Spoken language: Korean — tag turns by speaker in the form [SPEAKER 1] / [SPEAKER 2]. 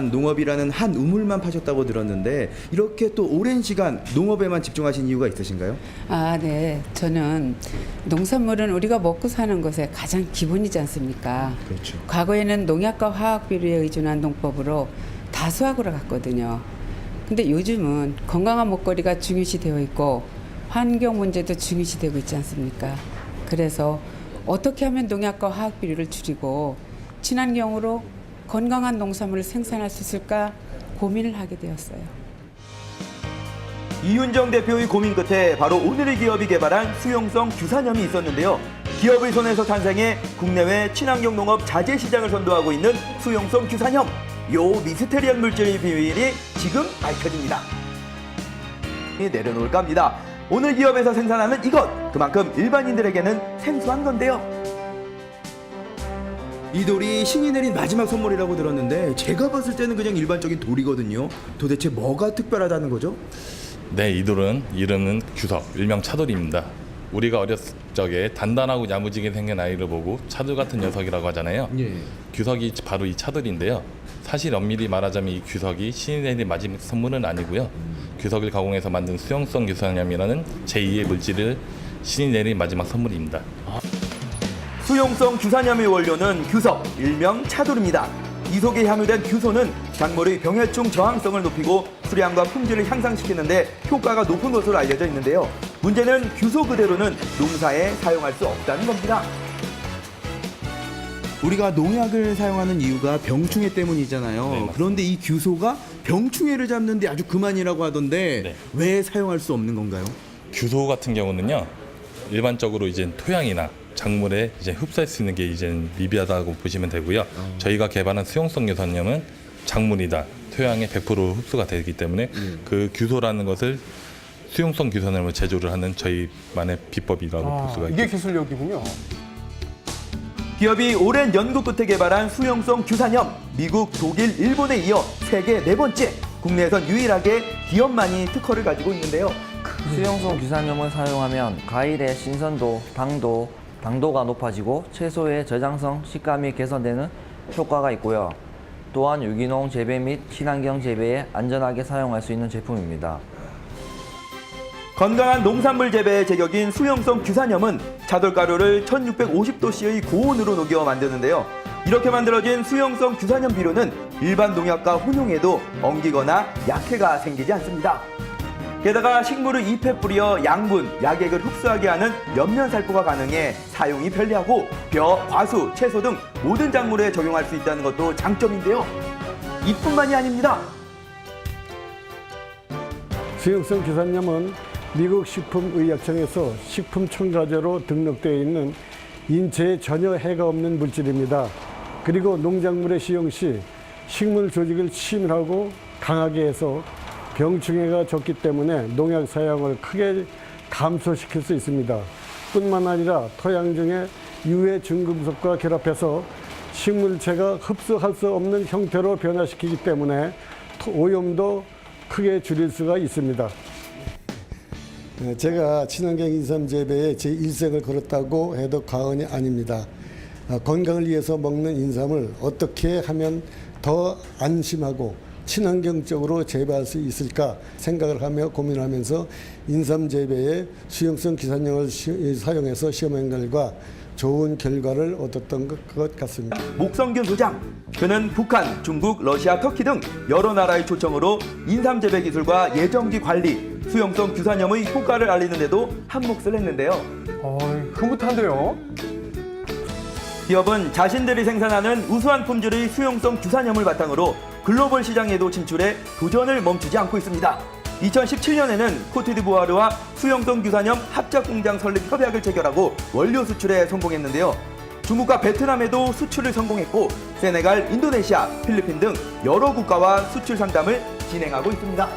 [SPEAKER 1] 동안 농업이라는 한 우물만 파셨다고 들었는데 이렇게 또 오랜 시간 농업에만 집중하신 이유가 있으신가요?
[SPEAKER 2] 네. 저는 농산물은 우리가 먹고 사는 것의 가장 기본이지 않습니까?
[SPEAKER 1] 그렇죠.
[SPEAKER 2] 과거에는 농약과 화학 비료에 의존한 농법으로 다수학으로 갔거든요. 근데 요즘은 건강한 먹거리가 중요시 되어 있고 환경 문제도 중요시 되고 있지 않습니까? 그래서 어떻게 하면 농약과 화학 비료를 줄이고 친환경으로 건강한 농산물을 생산할 수 있을까 고민을 하게 되었어요.
[SPEAKER 3] 이윤정 대표의 고민 끝에 바로 오늘의 기업이 개발한 수용성 규산염이 있었는데요. 기업의 손에서 탄생해 국내외 친환경 농업 자재 시장을 선도하고 있는 수용성 규산염. 요 미스테리한 물질의 비밀이 지금 밝혀집니다. 내려놓을까 합니다. 오늘 기업에서 생산하는 이것, 그만큼 일반인들에게는 생소한 건데요.
[SPEAKER 1] 이 돌이 신이 내린 마지막 선물이라고 들었는데 제가 봤을 때는 그냥 일반적인 돌이거든요. 도대체 뭐가 특별하다는 거죠?
[SPEAKER 4] 네, 이 돌은 이름은 규석, 일명 차돌입니다. 우리가 어렸을 적에 단단하고 야무지게 생긴 아이를 보고 차돌 같은 녀석이라고 하잖아요.
[SPEAKER 1] 예.
[SPEAKER 4] 규석이 바로 이 차돌인데요. 사실 엄밀히 말하자면 이 규석이 신이 내린 마지막 선물은 아니고요. 규석을 가공해서 만든 수용성 규산염이라는 제2의 물질을 신이 내린 마지막 선물입니다.
[SPEAKER 3] 수용성 규산염의 원료는 규석, 일명 차돌입니다. 이 속에 함유된 규소는 작물의 병해충 저항성을 높이고 수량과 품질을 향상시키는데 효과가 높은 것으로 알려져 있는데요. 문제는 규소 그대로는 농사에 사용할 수 없다는 겁니다.
[SPEAKER 1] 우리가 농약을 사용하는 이유가 병충해 때문이잖아요.
[SPEAKER 4] 네, 맞습니다.
[SPEAKER 1] 그런데 이 규소가 병충해를 잡는데 아주 그만이라고 하던데
[SPEAKER 4] 네.
[SPEAKER 1] 왜 사용할 수 없는 건가요?
[SPEAKER 4] 규소 같은 경우는요, 일반적으로 이제 토양이나 작물에 이제 흡수할 수 있는 게 이제 미비하다고 보시면 되고요. 저희가 개발한 수용성 규산염은 작물이다 토양에 100% 흡수가 되기 때문에 그 규소라는 것을 수용성 규산염을 제조를 하는 저희만의 비법이라고 볼 수가
[SPEAKER 5] 이게
[SPEAKER 4] 있습니다.
[SPEAKER 5] 기술력이군요.
[SPEAKER 3] 기업이 오랜 연구 끝에 개발한 수용성 규산염, 미국, 독일, 일본에 이어 세계 4번째, 국내에선 유일하게 기업만이 특허를 가지고 있는데요.
[SPEAKER 6] 수용성 규산염을 사용하면 과일의 신선도, 당도가 높아지고 채소의 저장성, 식감이 개선되는 효과가 있고요. 또한 유기농 재배 및 친환경 재배에 안전하게 사용할 수 있는 제품입니다.
[SPEAKER 3] 건강한 농산물 재배의 제격인 수용성 규산염은 차돌가루를 1650도씨의 고온으로 녹여 만드는데요. 이렇게 만들어진 수용성 규산염 비료는 일반 농약과 혼용해도 엉기거나 약해가 생기지 않습니다. 게다가 식물의 잎에 뿌려 양분, 약액을 흡수하게 하는 옆면살포가 가능해 사용이 편리하고 벼, 과수, 채소 등 모든 작물에 적용할 수 있다는 것도 장점인데요. 이뿐만이 아닙니다.
[SPEAKER 5] 수용성 규산염은 미국 식품의약청에서 식품 첨가제로 등록되어 있는 인체에 전혀 해가 없는 물질입니다. 그리고 농작물의使用시 식물 조직을 침입하고 강하게 해서 병충해가 적기 때문에 농약 사용을 크게 감소시킬 수 있습니다. 뿐만 아니라 토양 중에 유해 중금속과 결합해서 식물체가 흡수할 수 없는 형태로 변화시키기 때문에 오염도 크게 줄일 수가 있습니다.
[SPEAKER 7] 제가 친환경 인삼 재배에 제 일생을 걸었다고 해도 과언이 아닙니다. 건강을 위해서 먹는 인삼을 어떻게 하면 더 안심하고 친환경적으로 재배할 수 있을까 생각을 하며 고민하면서 인삼 재배에 수용성 규산염을 사용해서 시험한 결과 좋은 결과를 얻었던 것 같습니다.
[SPEAKER 3] 목성균 소장, 그는 북한, 중국, 러시아, 터키 등 여러 나라의 초청으로 인삼 재배 기술과 예정기 관리, 수용성 규산염의 효과를 알리는 데도 한몫을 했는데요.
[SPEAKER 5] 흐뭇한데요.
[SPEAKER 3] 기업은 자신들이 생산하는 우수한 품질의 수용성 규산염을 바탕으로 글로벌 시장에도 진출해 도전을 멈추지 않고 있습니다. 2017년에는 코트디부아르와 수용성 규산염 합작 공장 설립 협약을 체결하고 원료 수출에 성공했는데요. 중국과 베트남에도 수출을 성공했고 세네갈, 인도네시아, 필리핀 등 여러 국가와 수출 상담을 진행하고 있습니다.